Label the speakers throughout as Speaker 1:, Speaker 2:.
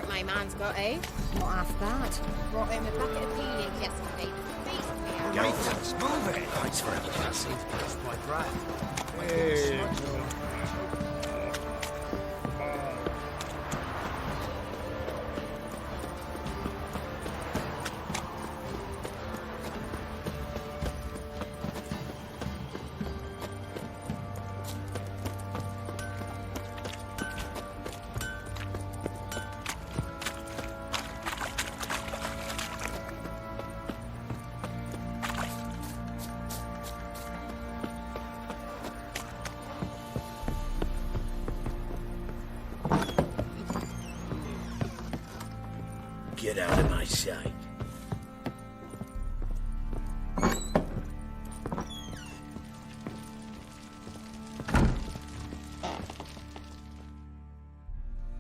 Speaker 1: my man's got, eh? Not half bad. Brought him a bucket of peelings yesterday. Beast me.
Speaker 2: Gators, move it! Thanks for everything. I seem to catch my breath. Get out of my sight.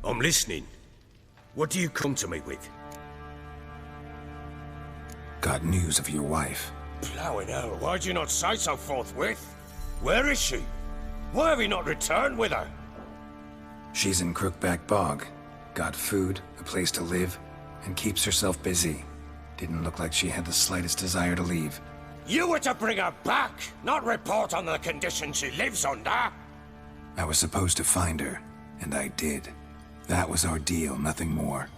Speaker 2: I'm listening. What do you come to me with?
Speaker 3: Got news of your wife.
Speaker 2: Plowing hell, why'd you not say so forthwith? Where is she? Why have you not returned with her?
Speaker 3: She's in Crookback Bog. Got food, a place to live, and keeps herself busy. Didn't look like she had the slightest desire to leave.
Speaker 2: You were to bring her back, not report on the conditions she lives under.
Speaker 3: I was supposed to find her, and I did. That was our deal, nothing more.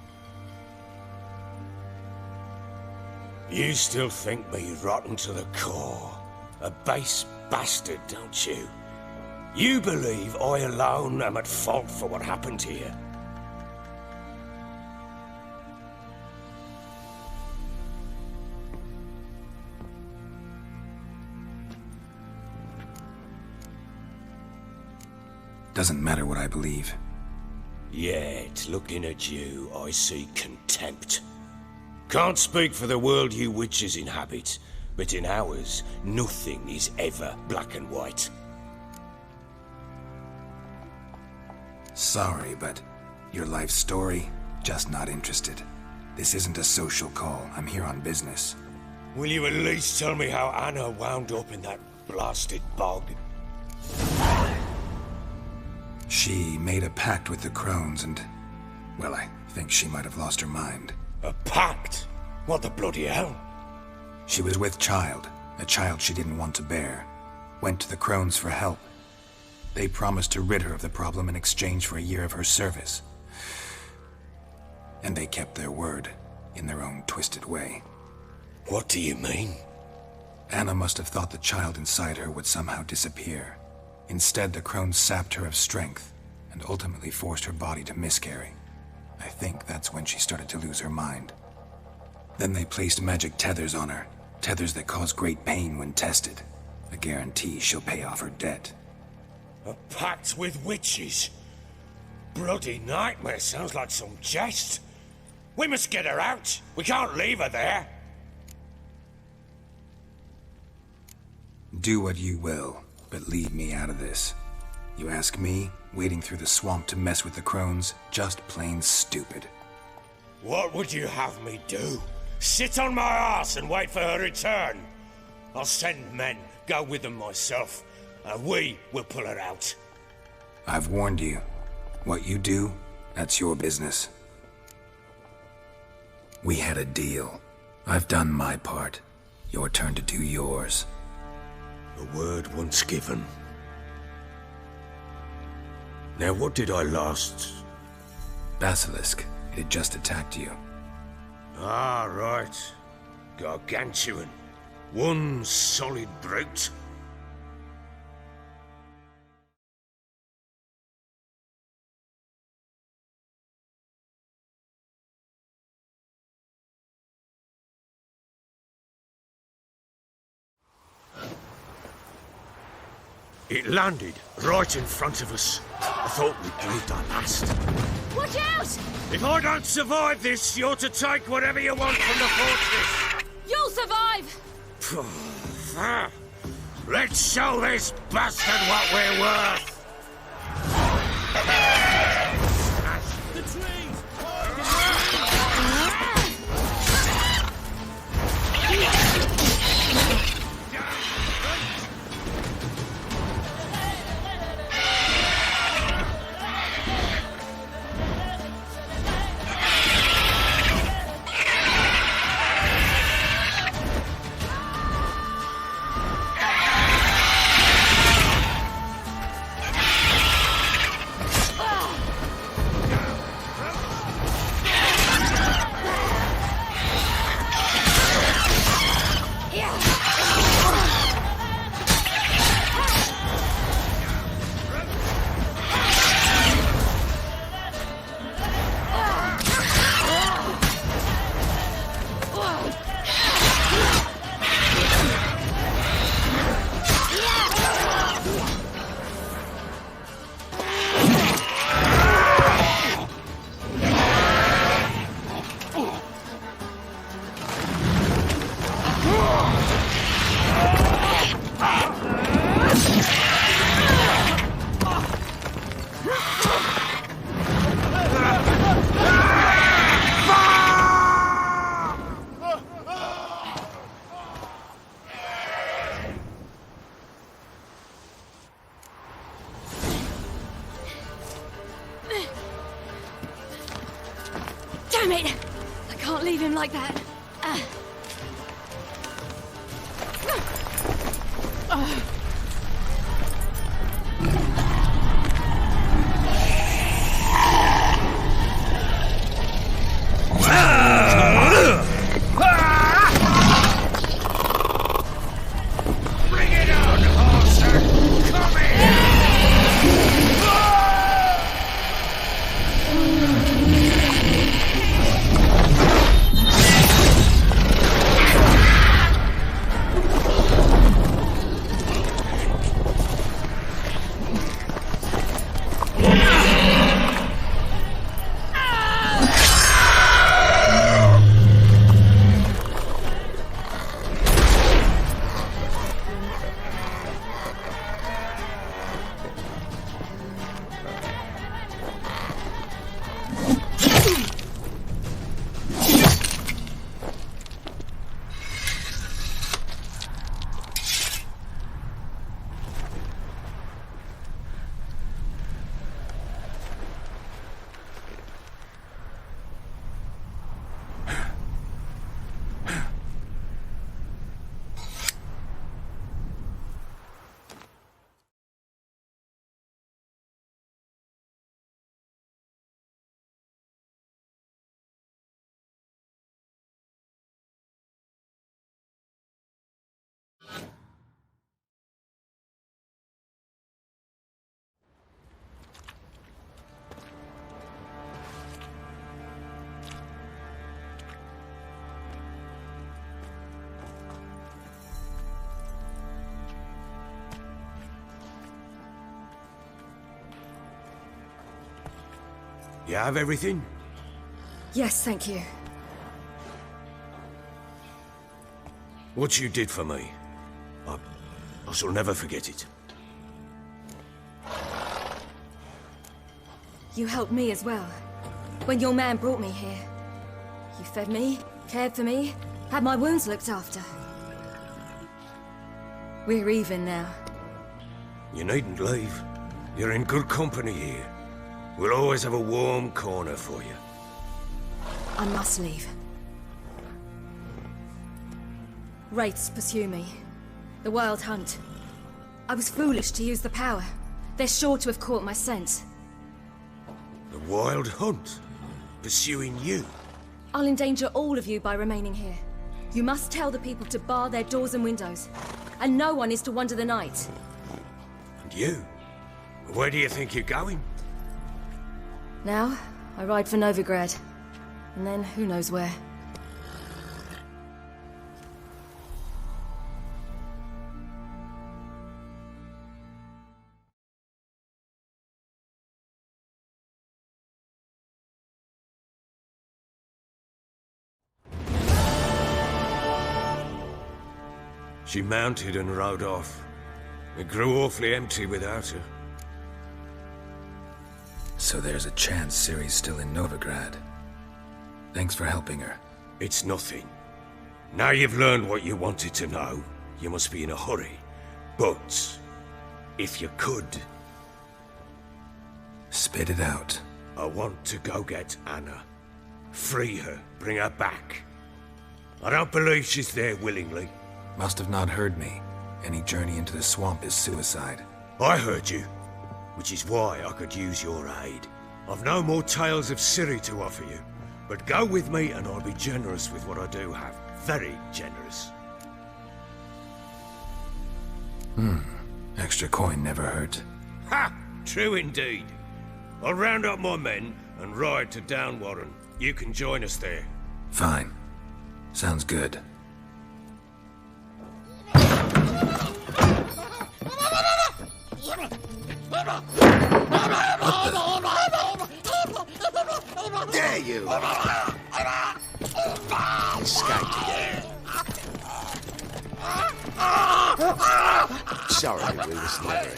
Speaker 2: You still think me rotten to the core. A base bastard, don't you? You believe I alone am at fault for what happened here.
Speaker 3: Doesn't matter what I believe.
Speaker 2: Yet, looking at you, I see contempt. Can't speak for the world you witches inhabit, but in ours, nothing is ever black and white.
Speaker 3: Sorry, but your life story, just not interested. This isn't a social call. I'm here on business.
Speaker 2: Will you at least tell me how Anna wound up in that blasted bog?
Speaker 3: She made a pact with the crones and... well, I think she might have lost her mind.
Speaker 2: A pact? What the bloody hell?
Speaker 3: She was with child, a child she didn't want to bear. Went to the crones for help. They promised to rid her of the problem in exchange for a year of her service. And they kept their word, in their own twisted way.
Speaker 2: What do you mean?
Speaker 3: Anna must have thought the child inside her would somehow disappear. Instead, the crones sapped her of strength, and ultimately forced her body to miscarry. I think that's when she started to lose her mind. Then they placed magic tethers on her, tethers that cause great pain when tested. A guarantee she'll pay off her debt.
Speaker 2: A pact with witches? Bloody nightmare, sounds like some jest. We must get her out. We can't leave her there.
Speaker 3: Do what you will, but leave me out of this. You ask me, wading through the swamp to mess with the crones, just plain stupid.
Speaker 2: What would you have me do? Sit on my ass and wait for her return? I'll send men, go with them myself, and we will pull her out.
Speaker 3: I've warned you. What you do, that's your business. We had a deal. I've done my part. Your turn to do yours.
Speaker 2: A word once given. Now what did I last...
Speaker 3: Basilisk. It had just attacked you.
Speaker 2: Ah, right. Gargantuan. One solid brute. It landed right in front of us. I thought we'd breathed our last.
Speaker 1: Watch out!
Speaker 2: If I don't survive this, you're to take whatever you want from the fortress.
Speaker 1: You'll survive!
Speaker 2: Let's show this bastard what we're worth.
Speaker 4: The trees!
Speaker 5: Damn it! I can't leave him like that.
Speaker 2: Bring it on, Horser! Come here! You have everything?
Speaker 5: Yes, thank you.
Speaker 2: What you did for me, I shall never forget it.
Speaker 5: You helped me as well. When your man brought me here. You fed me, cared for me, had my wounds looked after. We're even now.
Speaker 2: You needn't leave. You're in good company here. We'll always have a warm corner for you.
Speaker 5: I must leave. Wraiths pursue me. The Wild Hunt. I was foolish to use the power. They're sure to have caught my scent.
Speaker 2: The Wild Hunt? Pursuing you?
Speaker 5: I'll endanger all of you by remaining here. You must tell the people to bar their doors and windows. And no one is to wander the night.
Speaker 2: And you? Where do you think you're going?
Speaker 5: Now, I ride for Novigrad. And then, who knows where.
Speaker 2: She mounted and rode off. It grew awfully empty without her.
Speaker 3: So there's a chance Ciri's still in Novigrad. Thanks for helping her.
Speaker 2: It's nothing. Now you've learned what you wanted to know, you must be in a hurry. But, if you could,
Speaker 3: Spit it out.
Speaker 2: I want to go get Anna. Free her, bring her back. I don't believe she's there willingly.
Speaker 3: Must have not heard me. Any journey into the swamp is suicide.
Speaker 2: I heard you, which is why I could use your aid. I've no more tales of Ciri to offer you, but go with me and I'll be generous with what I do have. Very generous.
Speaker 3: Extra coin never hurt.
Speaker 2: Ha! True indeed. I'll round up my men and ride to Downwarren. You can join us there.
Speaker 3: Fine. Sounds good.
Speaker 6: There you are. Escaped again. Sorry, we was never here.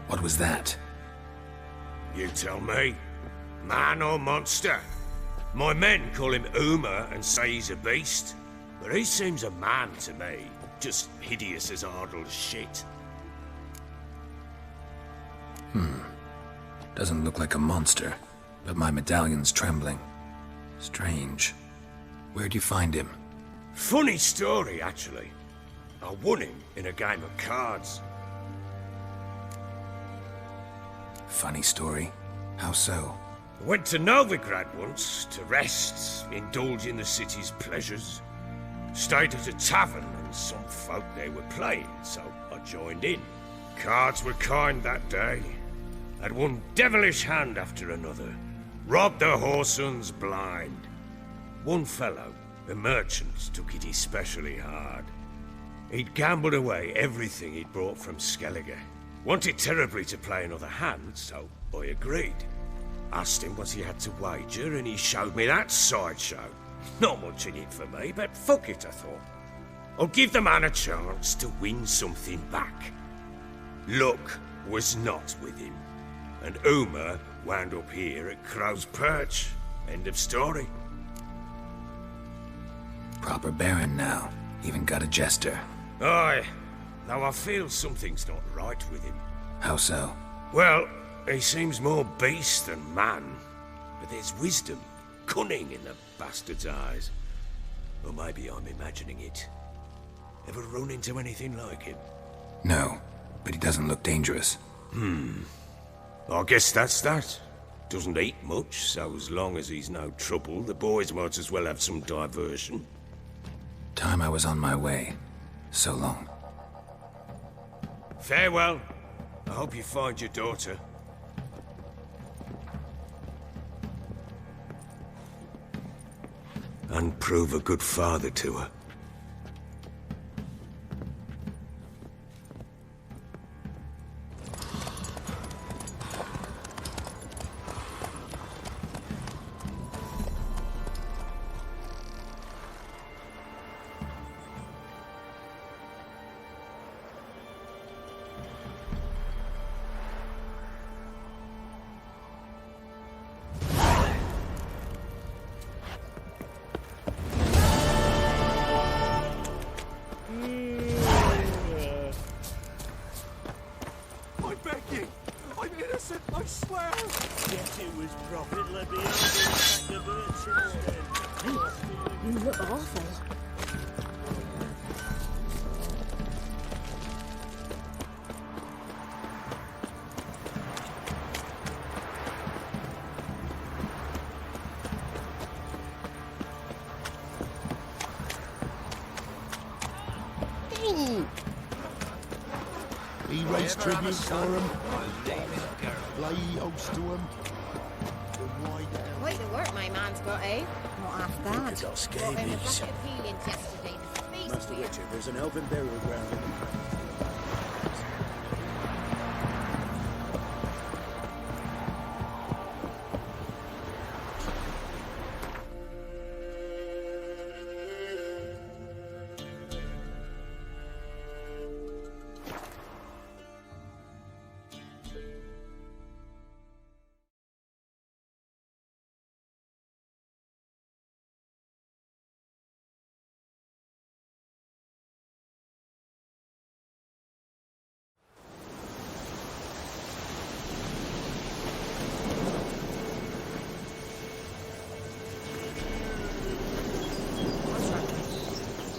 Speaker 3: What was that?
Speaker 2: You tell me. Man or monster? My men call him Uma and say he's a beast, but he seems a man to me. Just hideous as Ardle's shit.
Speaker 3: Doesn't look like a monster, but my medallion's trembling. Strange. Where'd you find him?
Speaker 2: Funny story, actually. I won him in a game of cards.
Speaker 3: Funny story? How so?
Speaker 2: I went to Novigrad once to rest, indulge in the city's pleasures. Stayed at a tavern and some folk there were playing, so I joined in. Cards were kind that day. Had one devilish hand after another. Robbed the whoresun's blind. One fellow, a merchant, took it especially hard. He'd gambled away everything he'd brought from Skellige. Wanted terribly to play another hand, so I agreed. Asked him what he had to wager, and he showed me that sideshow. Not much in it for me, but fuck it, I thought. I'll give the man a chance to win something back. Luck was not with him, and Uma wound up here at Crow's Perch. End of story.
Speaker 3: Proper baron now. Even got a jester.
Speaker 2: Aye, though I feel something's not right with him.
Speaker 3: How so?
Speaker 2: Well, he seems more beast than man, but there's wisdom, cunning in the bastard's eyes. Or maybe I'm imagining it. Ever run into anything like him?
Speaker 3: No, but he doesn't look dangerous.
Speaker 2: I guess that's that. Doesn't eat much, so as long as he's no trouble, the boys might as well have some diversion.
Speaker 3: Time I was on my way. So long.
Speaker 2: Farewell. I hope you find your daughter. And prove a good father to her.
Speaker 4: I swear! Yes, it was profit. Let me have it.
Speaker 5: You look awful.
Speaker 6: He raised tribute for him. Play host to him.
Speaker 1: Quite the work my man's got, eh? Not half that.
Speaker 6: Look at those
Speaker 1: Brought him a
Speaker 6: scabies.
Speaker 1: bucket of peelings yesterday. Feast
Speaker 6: Master
Speaker 1: for you.
Speaker 6: Richard, there's an elven burial ground in the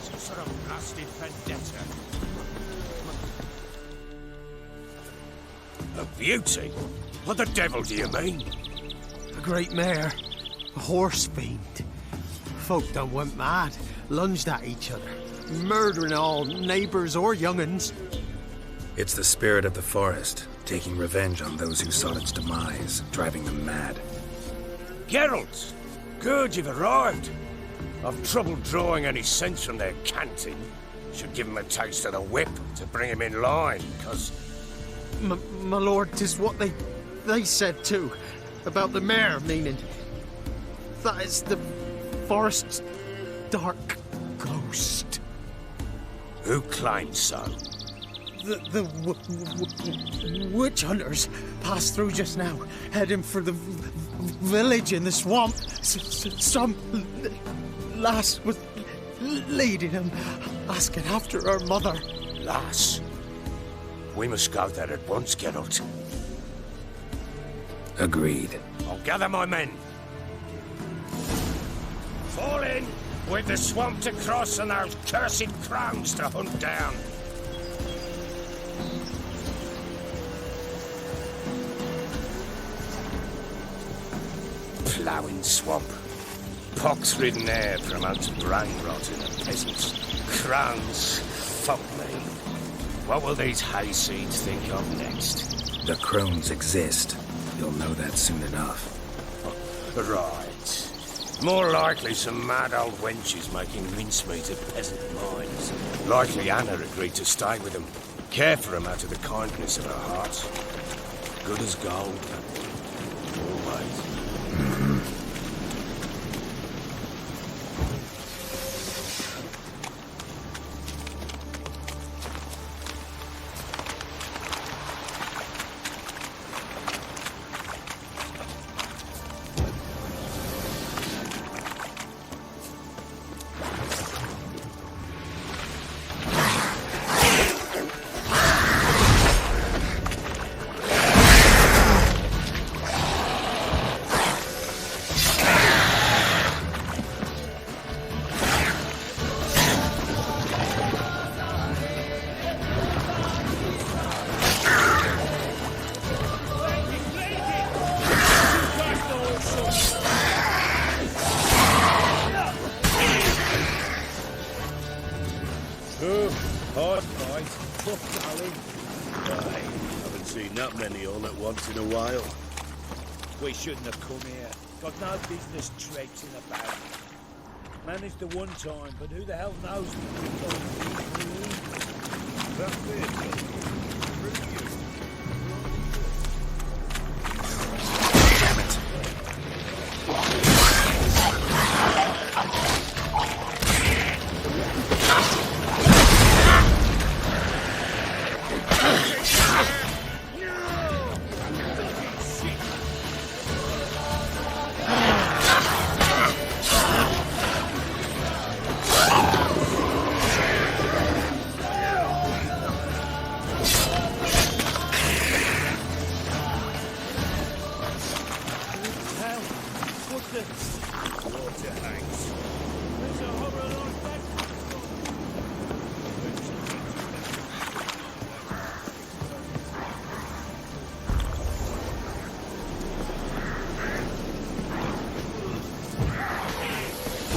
Speaker 4: Some sort of blasted vendetta.
Speaker 2: A beauty? What the devil do you mean?
Speaker 7: A great mare. A horse fiend. Folk done went mad, lunged at each other, murdering all neighbours or young'uns.
Speaker 3: It's the spirit of the forest, taking revenge on those who sought its demise, driving them mad.
Speaker 2: Geralt! Good you've arrived. I've trouble drawing any sense from their canting. Should give him a taste of the whip to bring him in line, cause...
Speaker 7: My lord, 'tis what they said too, about the mare, meaning that is the forest's dark ghost.
Speaker 2: Who claims so?
Speaker 7: The witch hunters passed through just now, heading for the village in the swamp. Some lass was leading them, asking after her mother.
Speaker 2: Lass? We must go there at once, Geralt.
Speaker 3: Agreed.
Speaker 2: I'll gather my men. Fall in! With the swamp to cross and those cursed crows to hunt down. Ploughing swamp. Pox-ridden air promotes brain rot in the peasants. Crows, fuck me. What will these hayseeds think of next?
Speaker 3: The crones exist. You'll know that soon enough.
Speaker 2: Right. More likely some mad old wenches making mincemeat of peasant minds. Likely Anna agreed to stay with them. Care for them out of the kindness of her heart. Good as gold. Always.
Speaker 4: Hard fight. Tough darling. Aye, haven't seen that many all at once in a while. We shouldn't have come here. Got no business traipsing about. Managed the one time, but who the hell knows? That's it.
Speaker 3: Damn it.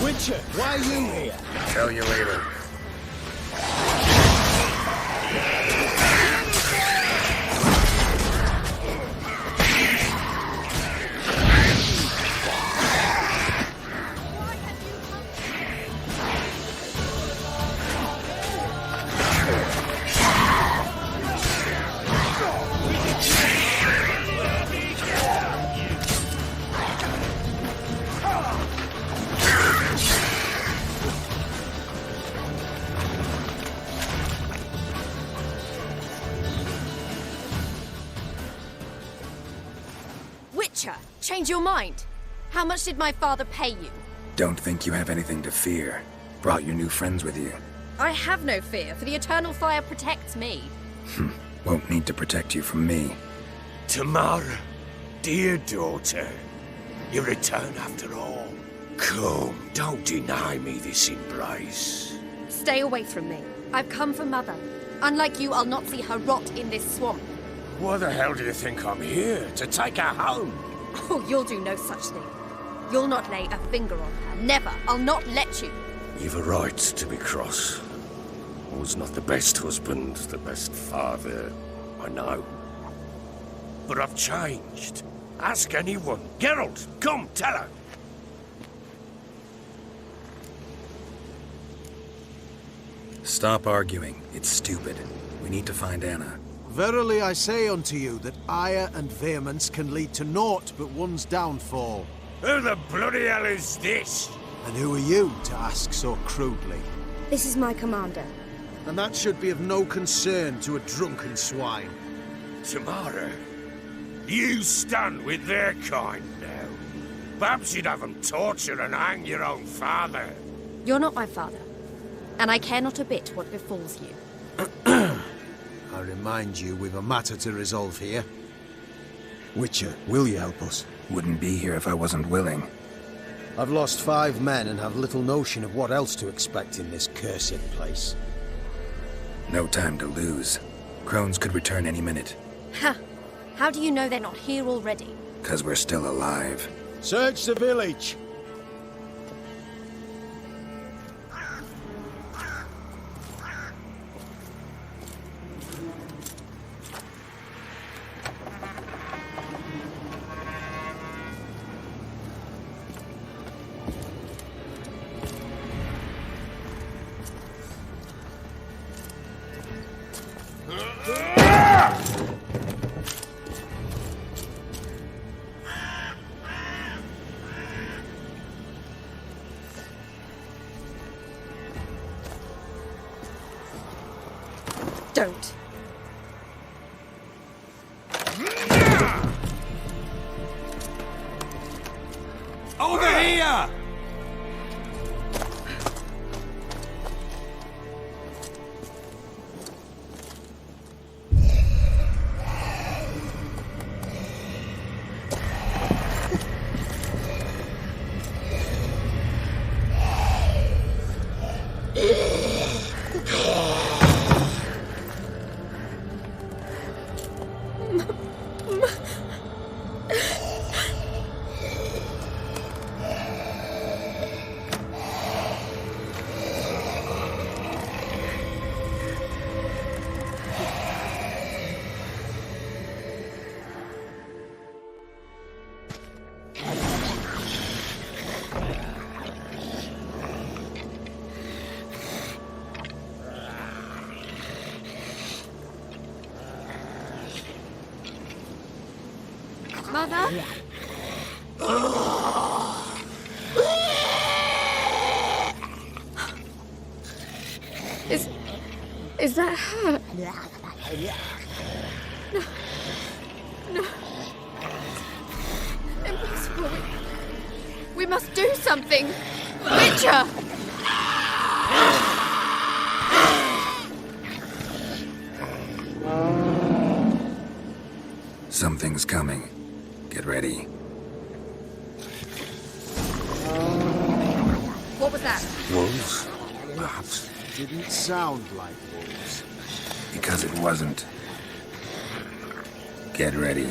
Speaker 4: Witcher, why are you here?
Speaker 3: Tell you later.
Speaker 5: Change your mind. How much did my father pay you?
Speaker 3: Don't think you have anything to fear. Brought your new friends with you.
Speaker 5: I have no fear, for the eternal fire protects me.
Speaker 3: Won't need to protect you from me.
Speaker 2: Tamara, dear daughter, you return after all. Come, don't deny me this embrace.
Speaker 5: Stay away from me. I've come for Mother. Unlike you, I'll not see her rot in this swamp.
Speaker 2: Why the hell do you think I'm here? To take her home?
Speaker 5: Oh, you'll do no such thing. You'll not lay a finger on her. Never. I'll not let you.
Speaker 2: You've a right to be cross. I was not the best husband, the best father, I know. But I've changed. Ask anyone. Geralt, come, tell her.
Speaker 3: Stop arguing. It's stupid. We need to find Anna.
Speaker 6: Verily I say unto you that ire and vehemence can lead to naught but one's downfall.
Speaker 2: Who the bloody hell is this?
Speaker 6: And who are you to ask so crudely?
Speaker 5: This is my commander.
Speaker 6: And that should be of no concern to a drunken swine.
Speaker 2: Tamara, you stand with their kind now. Perhaps you'd have them torture and hang your own father.
Speaker 5: You're not my father, and I care not a bit what befalls you.
Speaker 6: I remind you we've a matter to resolve here. Witcher, will you help us?
Speaker 3: Wouldn't be here if I wasn't willing.
Speaker 6: I've lost 5 men and have little notion of what else to expect in this cursed place.
Speaker 3: No time to lose. Crones could return any minute.
Speaker 8: Ha! How do you know they're not here already?
Speaker 3: 'Cause we're still alive.
Speaker 6: Search the village!
Speaker 8: Don't.
Speaker 2: Over here!
Speaker 8: Mother? Is that her? No. No. Impossible. We must do something. Witcher!
Speaker 3: Something's coming. Get ready.
Speaker 8: What was that?
Speaker 3: Wolves? Perhaps.
Speaker 6: Didn't sound like wolves.
Speaker 3: Because it wasn't. Get ready.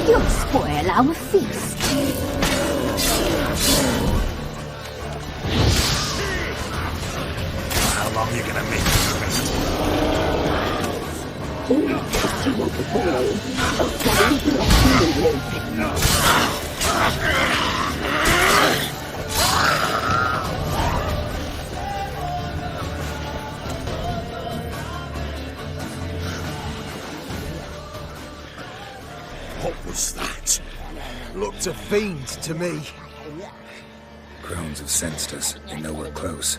Speaker 9: You'll spoil our feast.
Speaker 3: How long are you gonna make this?
Speaker 6: What was that? Looked a fiend to me.
Speaker 3: Crones have sensed us. They know we're close.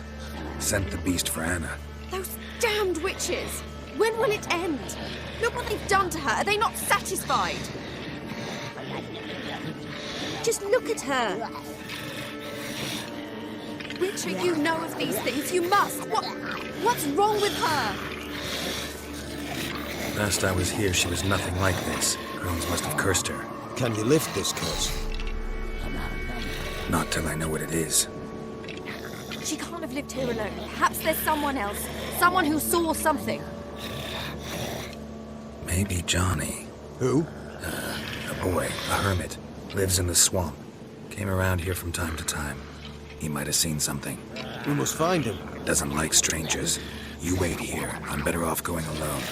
Speaker 3: Sent the beast for Anna.
Speaker 8: Those damned witches! When will it end? Look what they've done to her. Are they not satisfied? Just look at her. Witcher, you know of these things. You must. What's wrong with her?
Speaker 3: Last I was here, she was nothing like this. Crones must have cursed her.
Speaker 6: Can you lift this curse?
Speaker 3: Not till I know what it is.
Speaker 8: She can't have lived here alone. Perhaps there's someone else. Someone who saw something.
Speaker 3: Maybe Johnny.
Speaker 6: Who?
Speaker 3: A boy, a hermit. Lives in the swamp. Came around here from time to time. He might have seen something.
Speaker 6: We must find him.
Speaker 3: Doesn't like strangers. You wait here. I'm better off going alone.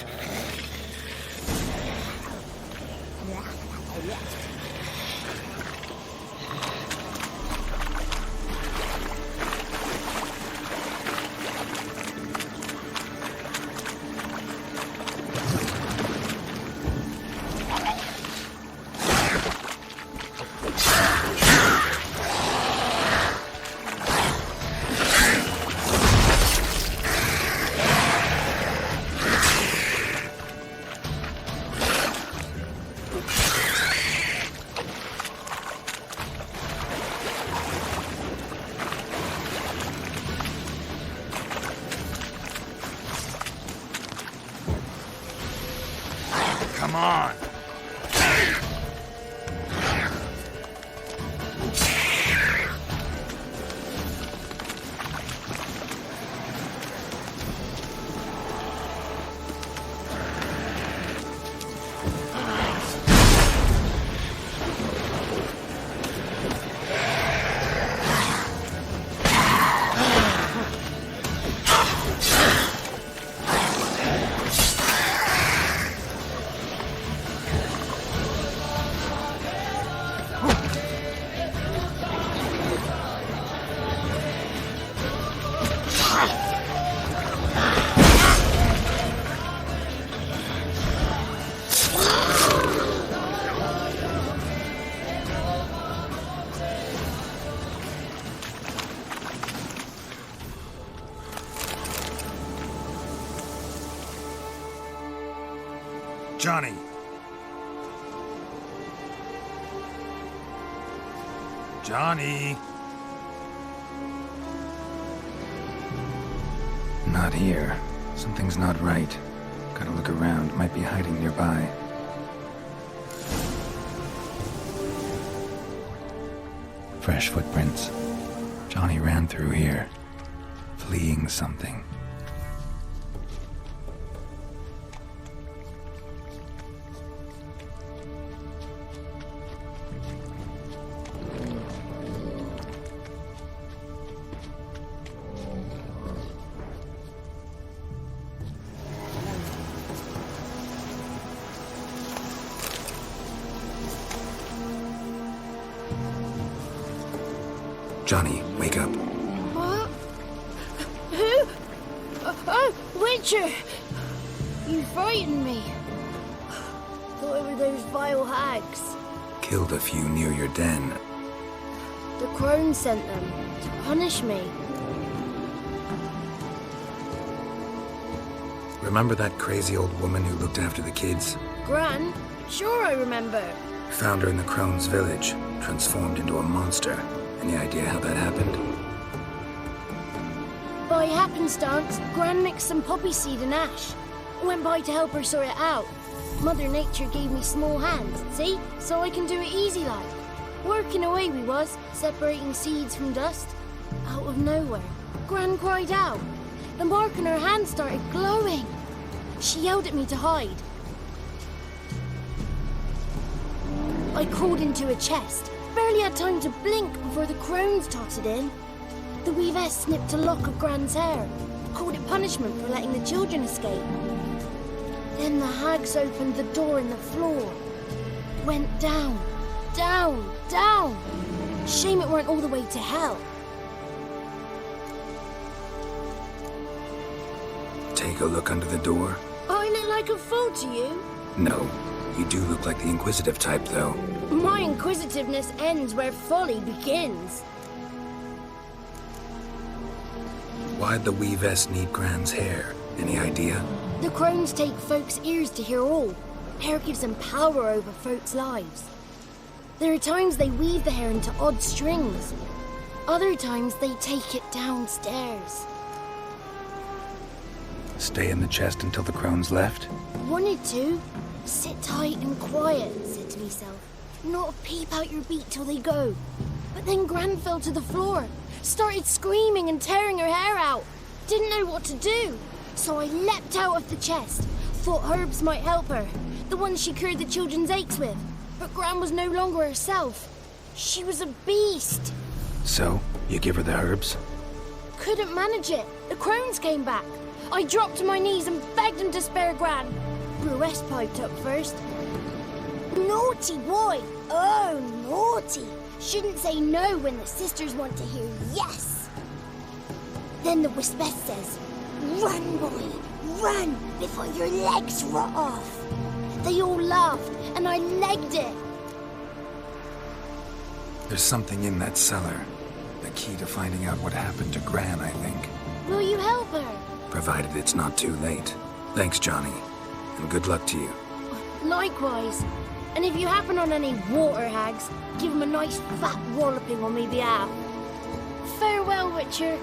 Speaker 4: Come on.
Speaker 3: Johnny! Johnny! Not here. Something's not right. Gotta look around. Might be hiding nearby. Fresh footprints. Johnny ran through here, fleeing something. Johnny, wake up.
Speaker 10: What? Who? Oh, Witcher! You frightened me. Thought it were those vile hags.
Speaker 3: Killed a few near your den.
Speaker 10: The crone sent them to punish me.
Speaker 3: Remember that crazy old woman who looked after the kids?
Speaker 10: Gran? Sure I remember.
Speaker 3: Found her in the Crone's village, transformed into a monster. Any idea how that happened?
Speaker 10: By happenstance, Gran mixed some poppy seed and ash. Went by to help her sort it out. Mother Nature gave me small hands, see? So I can do it easy like. Working away we was, separating seeds from dust. Out of nowhere, Gran cried out. The mark on her hand started glowing. She yelled at me to hide. I crawled into a chest. Barely had time to blink before the crones totted in. The weavess snipped a lock of Gran's hair, called it punishment for letting the children escape. Then the hags opened the door in the floor. Went down, down, down. Shame it weren't all the way to hell.
Speaker 3: Take a look under the door.
Speaker 10: I look like a fool to you?
Speaker 3: No, you do look like the inquisitive type, though.
Speaker 10: My inquisitiveness ends where folly begins.
Speaker 3: Why'd the weavess need Gran's hair? Any idea?
Speaker 10: The crones take folks' ears to hear all. Hair gives them power over folks' lives. There are times they weave the hair into odd strings. Other times they take it downstairs.
Speaker 3: Stay in the chest until the crones left?
Speaker 10: Wanted to. Sit tight and quiet, said to myself. Not a peep out your beat till they go. But then Gran fell to the floor, started screaming and tearing her hair out. Didn't know what to do. So I leapt out of the chest. Thought herbs might help her, the ones she cured the children's aches with. But Gran was no longer herself. She was a beast.
Speaker 3: So, you give her the herbs?
Speaker 10: Couldn't manage it. The crones came back. I dropped to my knees and begged him to spare Gran. Bruce piped up first. Naughty boy. Oh, naughty. Shouldn't say no when the sisters want to hear yes. Then the Wispess says, run, boy, run before your legs rot off. They all laughed and I legged it.
Speaker 3: There's something in that cellar. The key to finding out what happened to Gran, I think.
Speaker 10: Will you help her?
Speaker 3: Provided it's not too late. Thanks, Johnny. And good luck to you.
Speaker 10: Likewise. And if you happen on any water hags, give them a nice fat walloping on me behalf. Farewell, Witcher.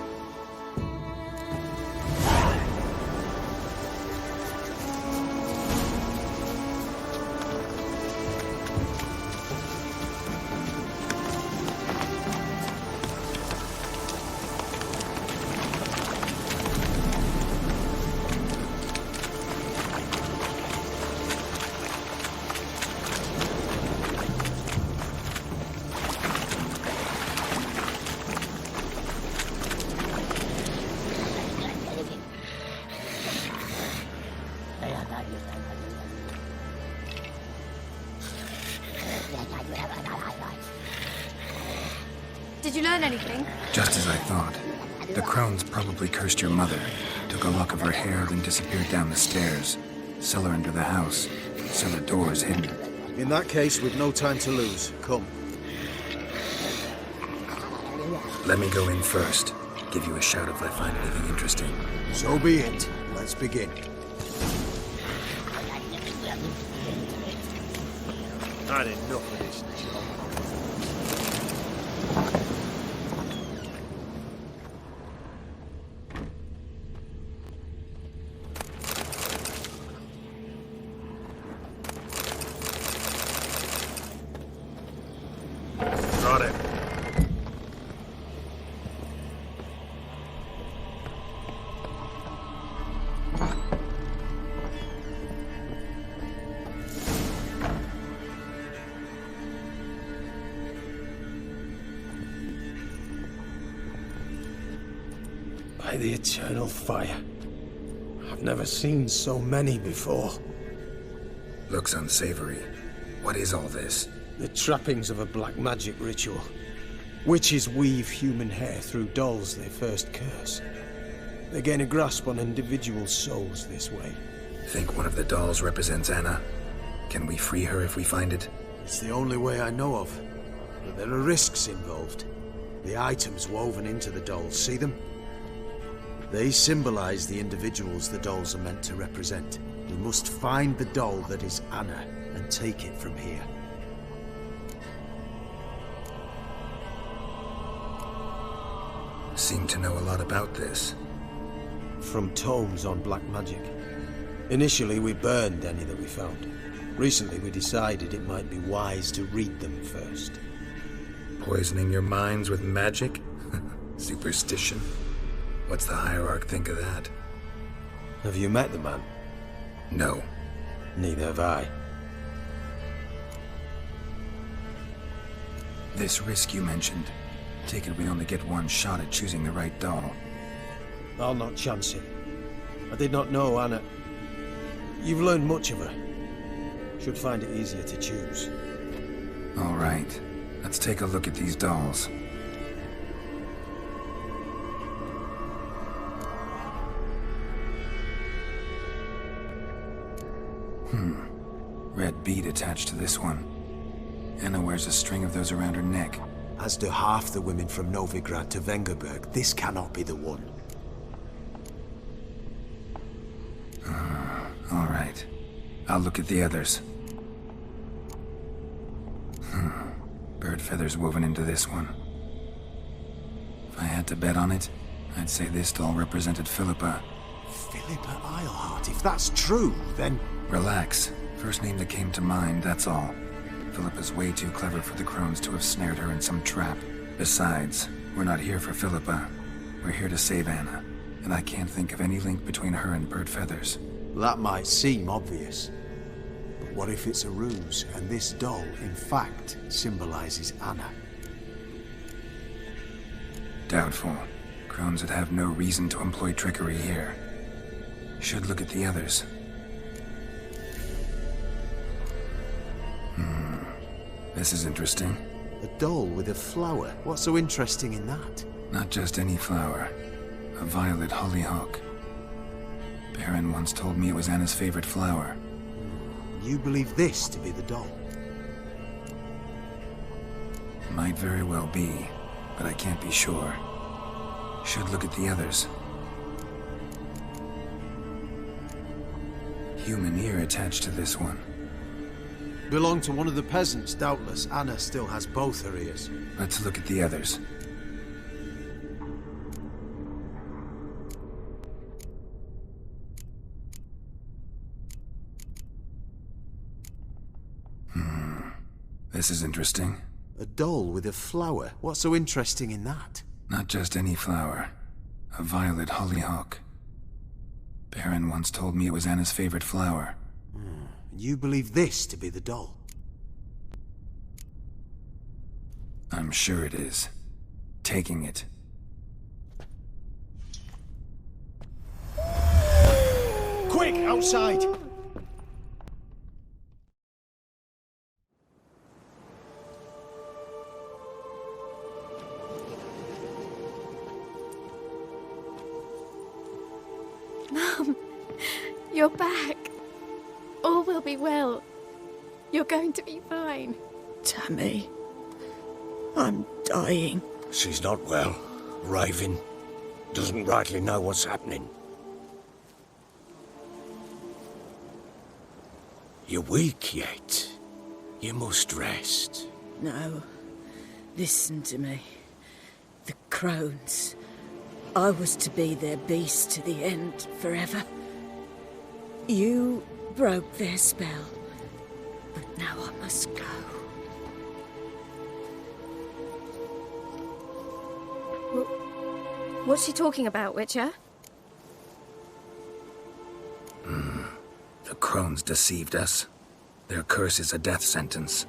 Speaker 5: Did you learn anything?
Speaker 3: Just as I thought. The crones probably cursed your mother, took a lock of her hair, then disappeared down the stairs. Cellar under the house. Cellar doors hidden.
Speaker 6: In that case, we've no time to lose. Come.
Speaker 3: Let me go in first. Give you a shout if I find anything interesting.
Speaker 6: So be it. Let's begin.
Speaker 4: Had enough of this job. Got it.
Speaker 2: By the eternal fire. I've never seen so many before.
Speaker 3: Looks unsavory. What is all this?
Speaker 2: The trappings of a black magic ritual. Witches weave human hair through dolls they first curse. They gain a grasp on individual souls this way.
Speaker 3: Think one of the dolls represents Anna? Can we free her if we find it?
Speaker 6: It's the only way I know of. But there are risks involved. The items woven into the dolls, see them? They symbolize the individuals the dolls are meant to represent. We must find the doll that is Anna and take it from here.
Speaker 3: Seem to know a lot about this.
Speaker 2: From tomes on black magic. Initially, we burned any that we found. Recently, we decided it might be wise to read them first.
Speaker 3: Poisoning your minds with magic? Superstition? What's the hierarch think of that?
Speaker 2: Have you met the man?
Speaker 3: No.
Speaker 2: Neither have I.
Speaker 3: This risk you mentioned. Take it we only get one shot at choosing the right doll.
Speaker 2: I'll not chance it. I did not know Anna. You've learned much of her. Should find it easier to choose.
Speaker 3: All right. Let's take a look at these dolls. Red bead attached to this one. Anna wears a string of those around her neck.
Speaker 6: As do half the women from Novigrad to Vengerberg. This cannot be the one.
Speaker 3: All right. I'll look at the others. Bird feathers woven into this one. If I had to bet on it, I'd say this doll represented Philippa.
Speaker 6: Philippa Eilhart. If that's true, then...
Speaker 3: Relax. First name that came to mind, that's all. Philippa's way too clever for the crones to have snared her in some trap. Besides, we're not here for Philippa. We're here to save Anna, and I can't think of any link between her and Bird Feathers.
Speaker 6: That might seem obvious. But what if it's a ruse, and this doll, in fact, symbolizes Anna?
Speaker 3: Doubtful. Crones would have no reason to employ trickery here. Should look at the others. This is interesting.
Speaker 6: A doll with a flower? What's so interesting in that?
Speaker 3: Not just any flower. A violet hollyhock. Baron once told me it was Anna's favorite flower.
Speaker 6: You believe this to be the doll?
Speaker 3: Might very well be, but I can't be sure. Should look at the others. Human ear attached to this one.
Speaker 6: Belonged to one of the peasants, doubtless. Anna still has both her ears.
Speaker 3: Let's look at the others. This is interesting.
Speaker 6: A doll with a flower? What's so interesting in that?
Speaker 3: Not just any flower. A violet hollyhock. Baron once told me it was Anna's favorite flower.
Speaker 6: You believe this to be the doll?
Speaker 3: I'm sure it is. Taking it.
Speaker 6: Quick, outside!
Speaker 8: Mum, you're back. All will be well. You're going to be fine.
Speaker 11: Tammy, I'm dying.
Speaker 2: She's not well. Raving. Doesn't rightly know what's happening. You're weak yet. You must rest.
Speaker 11: No, listen to me. The crones. I was to be their beast to the end, forever. You broke their spell, but now I must go.
Speaker 8: What's she talking about, Witcher?
Speaker 3: The crones deceived us. Their curse is a death sentence.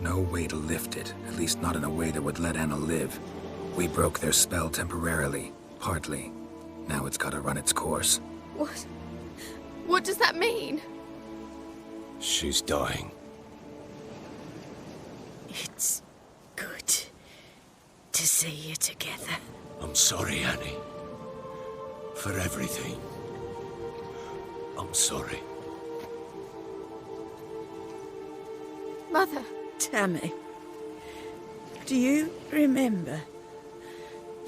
Speaker 3: No way to lift it, at least not in a way that would let Anna live. We broke their spell temporarily, partly. Now it's gotta run its course.
Speaker 8: What? What does that mean?
Speaker 2: She's dying.
Speaker 11: It's good to see you together.
Speaker 2: I'm sorry, Annie. For everything. I'm sorry.
Speaker 8: Mother.
Speaker 11: Tammy, do you remember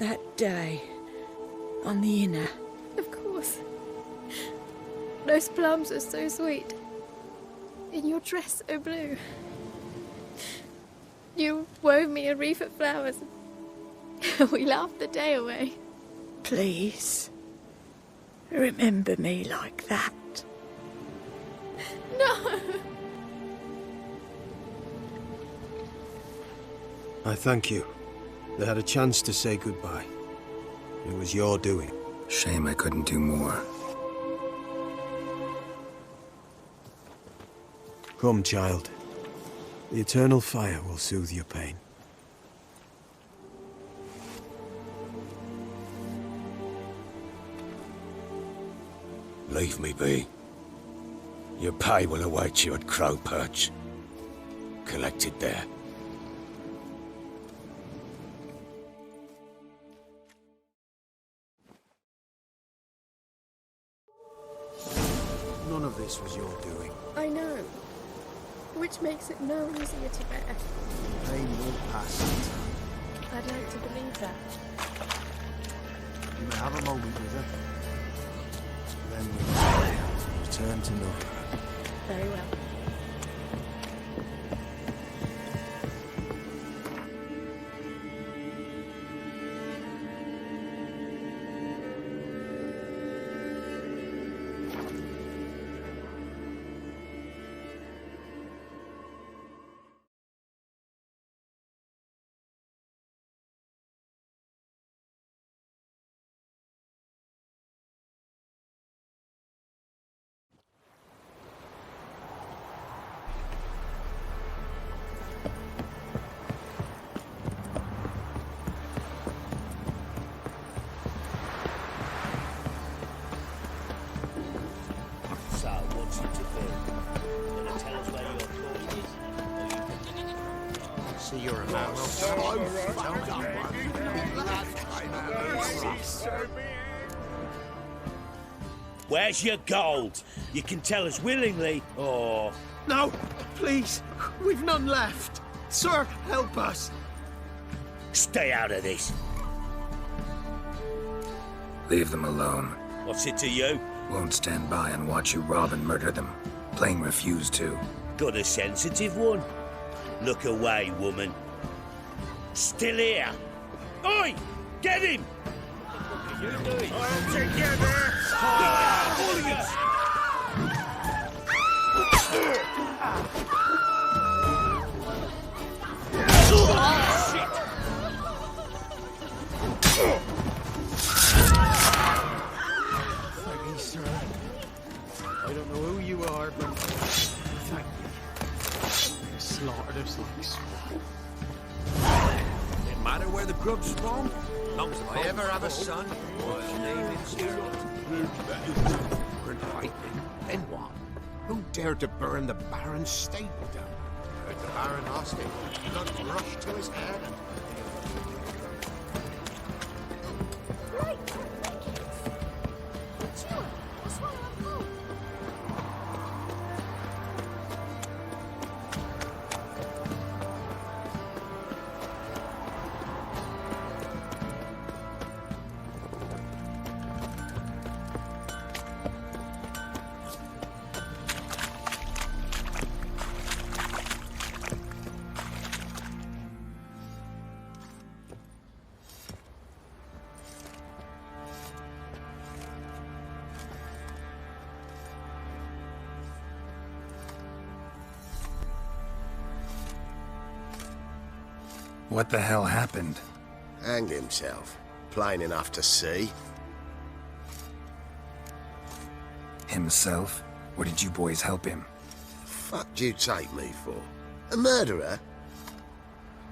Speaker 11: that day on the Inner?
Speaker 8: Of course. Those plums are so sweet. In your dress so blue. You wove me a wreath of flowers. We laughed the day away.
Speaker 11: Please, remember me like that.
Speaker 8: No!
Speaker 6: I thank you. They had a chance to say goodbye. It was your doing.
Speaker 3: Shame I couldn't do more.
Speaker 6: Come, child. The eternal fire will soothe your pain.
Speaker 2: Leave me be. Your pay will await you at Crow Perch. Collected there.
Speaker 6: None of this was your doing.
Speaker 8: I know. Which makes it no easier to bear.
Speaker 6: Pain will pass in time.
Speaker 8: I'd like to believe that.
Speaker 6: You may have a moment with her. Then we return to Nova.
Speaker 8: Very well.
Speaker 7: see you're a man well
Speaker 4: Where's your gold? You can tell us willingly, or...
Speaker 7: No, please, we've none left. Sir, help us.
Speaker 4: Stay out of this.
Speaker 3: Leave them alone.
Speaker 4: What's it to you?
Speaker 3: Won't stand by and watch you rob and murder them. Plain refuse to.
Speaker 4: Got a sensitive one? Look away, woman. Still here. Oi! Get him! What are you doing? All together! Hooligans!
Speaker 7: Thank you, sir. I don't know who you are, but thank you. You slaughtered us like swine.
Speaker 12: Didn't matter where the grub's from. Long as I ever have a son, I'll name him Zero.
Speaker 13: Weren't fighting. Then what? Who dared to burn the Baron's stable down? Heard the Baron lost it. Blood rushed to his head.
Speaker 10: Right, Sure, that's what I'm for.
Speaker 3: What the hell happened?
Speaker 13: Hanged himself. Plain enough to see.
Speaker 3: Himself? Or did you boys help him?
Speaker 13: Fuck'd you take me for? A murderer?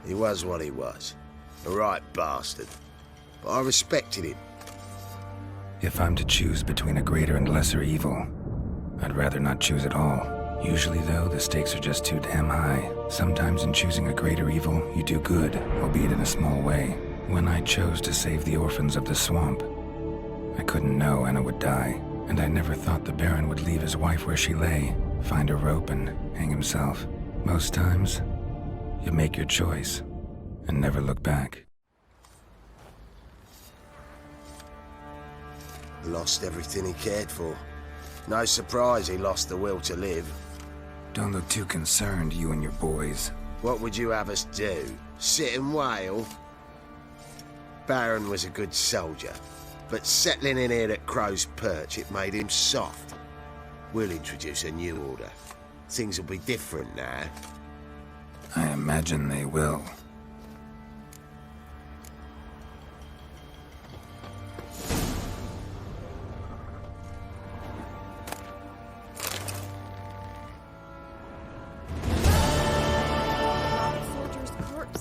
Speaker 13: He was what he was. A right bastard. But I respected him.
Speaker 3: If I'm to choose between a greater and lesser evil, I'd rather not choose at all. Usually, though, the stakes are just too damn high. Sometimes in choosing a greater evil, you do good, albeit in a small way. When I chose to save the orphans of the swamp, I couldn't know Anna would die, and I never thought the Baron would leave his wife where she lay, find a rope and hang himself. Most times, you make your choice and never look back.
Speaker 13: Lost everything he cared for. No surprise he lost the will to live.
Speaker 3: Don't look too concerned, you and your boys.
Speaker 13: What would you have us do? Sit and wail? Baron was a good soldier, but settling in here at Crow's Perch, it made him soft. We'll introduce a new order. Things will be different now.
Speaker 3: I imagine they will.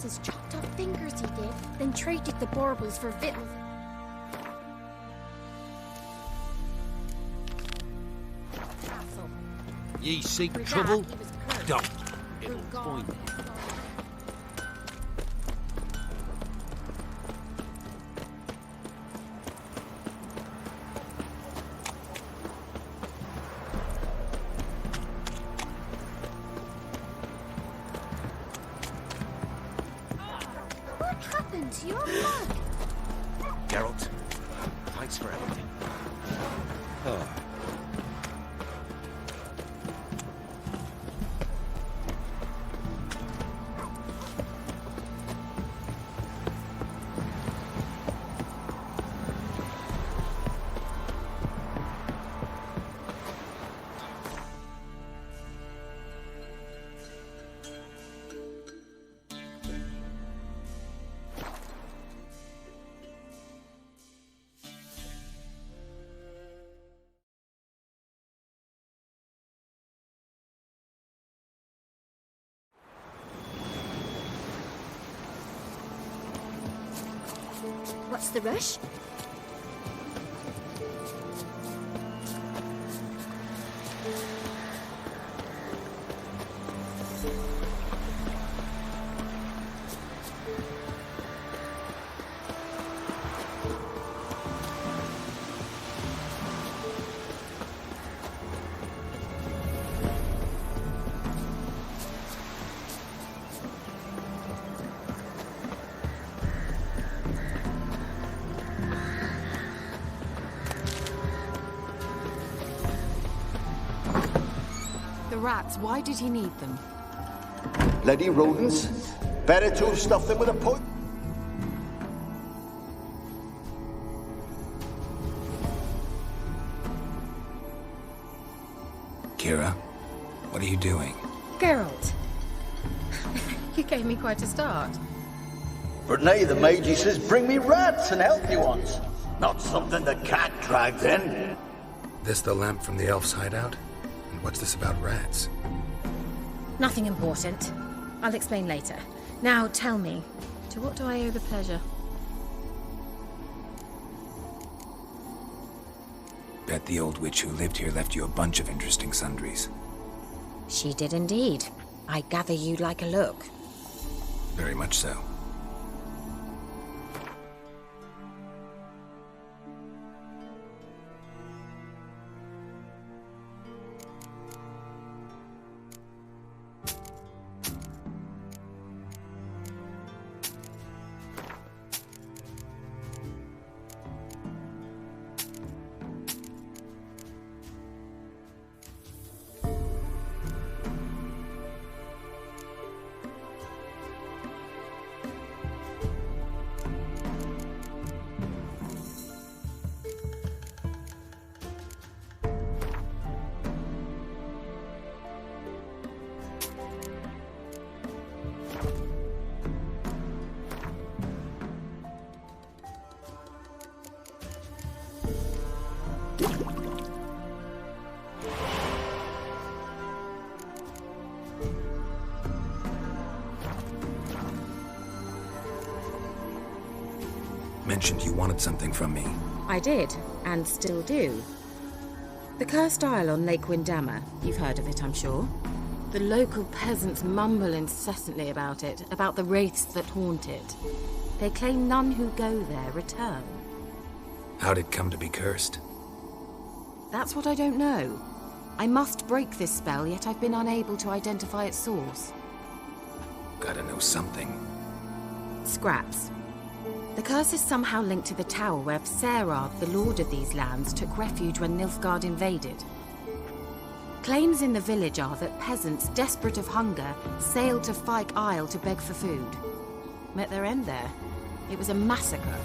Speaker 10: His chopped off fingers he did, then traded the baubles for victuals.
Speaker 12: Ye seek trouble? Don't. It'll find you.
Speaker 10: What happened to your mug?
Speaker 13: Geralt, thanks for everything.
Speaker 4: Oh.
Speaker 10: What's the rush?
Speaker 14: rats, why did he need them?
Speaker 15: Bloody rodents. Better to have stuffed them with a point.
Speaker 3: Kira, what are you doing?
Speaker 1: Geralt. You gave me quite a start.
Speaker 15: But now the mage, he says, bring me rats and healthy ones. Not something the cat dragged in.
Speaker 3: This the lamp from the elf's hideout? And what's this about rats?
Speaker 1: Nothing important. I'll explain later. Now tell me, to what do I owe the pleasure?
Speaker 3: Bet the old witch who lived here left you a bunch of interesting sundries.
Speaker 1: She did indeed. I gather you'd like a look.
Speaker 3: Very much so. Mentioned you wanted something from me.
Speaker 1: I did, and still do. The cursed isle on Lake Windammer. You've heard of it, I'm sure. The local peasants mumble incessantly about it, about the wraiths that haunt it. They claim none who go there return.
Speaker 3: How'd it come to be cursed?
Speaker 1: That's what I don't know. I must break this spell, yet I've been unable to identify its source.
Speaker 3: Gotta know something.
Speaker 1: Scraps. The curse is somehow linked to the tower where Serard, the lord of these lands, took refuge when Nilfgaard invaded. Claims in the village are that peasants, desperate of hunger, sailed to Fyke Isle to beg for food. Met their end there. It was a massacre.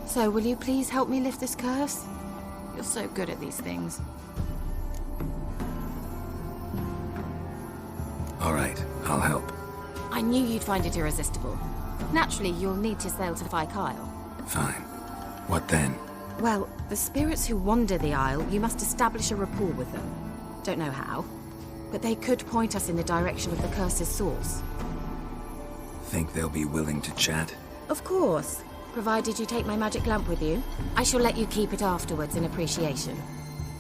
Speaker 1: So, will you please help me lift this curse? You're so good at these things.
Speaker 3: All right, I'll help.
Speaker 1: I knew you'd find it irresistible. Naturally, you'll need to sail to Fyke Isle.
Speaker 3: Fine. What then?
Speaker 1: Well, the spirits who wander the isle, you must establish a rapport with them. Don't know how, but they could point us in the direction of the curse's source.
Speaker 3: Think they'll be willing to chat?
Speaker 1: Of course, provided you take my magic lamp with you. I shall let you keep it afterwards in appreciation.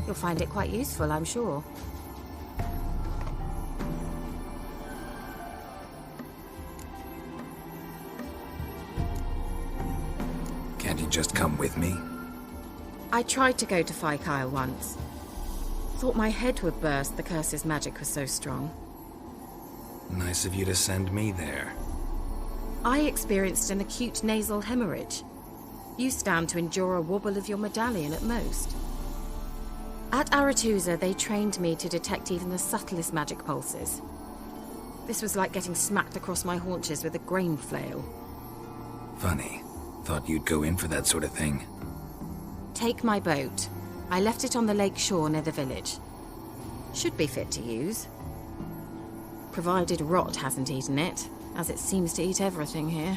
Speaker 1: You'll find it quite useful, I'm sure.
Speaker 3: Can't you just come with me?
Speaker 1: I tried to go to Fyke Isle once. Thought my head would burst, the curse's magic was so strong.
Speaker 3: Nice of you to send me there.
Speaker 1: I experienced an acute nasal hemorrhage. You stand to endure a wobble of your medallion at most. At Aretusa, they trained me to detect even the subtlest magic pulses. This was like getting smacked across my haunches with a grain flail.
Speaker 3: Funny. Thought you'd go in for that sort of thing.
Speaker 1: Take my boat. I left it on the lake shore near the village. Should be fit to use. Provided rot hasn't eaten it, as it seems to eat everything here.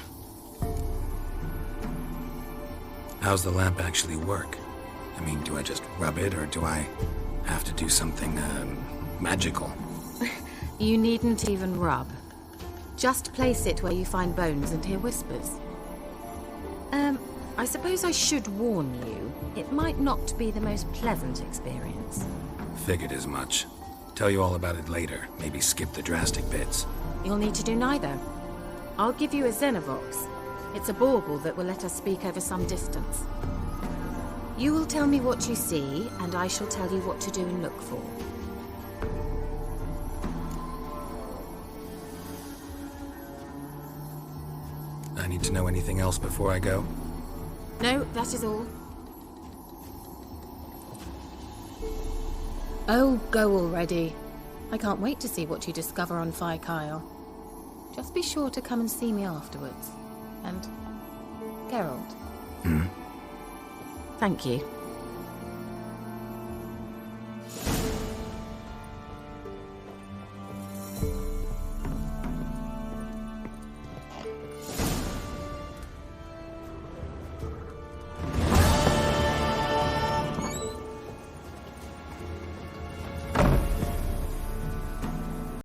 Speaker 3: How's the lamp actually work? I mean, do I just rub it, or do I have to do something, magical?
Speaker 1: You needn't even rub. Just place it where you find bones and hear whispers. I suppose I should warn you, it might not be the most pleasant experience.
Speaker 3: Figured as much. Tell you all about it later. Maybe skip the drastic bits.
Speaker 1: You'll need to do neither. I'll give you a Xenovox. It's a bauble that will let us speak over some distance. You will tell me what you see, and I shall tell you what to do and look for.
Speaker 3: I need to know anything else before I go?
Speaker 1: No, that is all. Oh, go already. I can't wait to see what you discover on Fire Kyle. Just be sure to come and see me afterwards. And Geralt.
Speaker 3: Hmm?
Speaker 1: Thank you.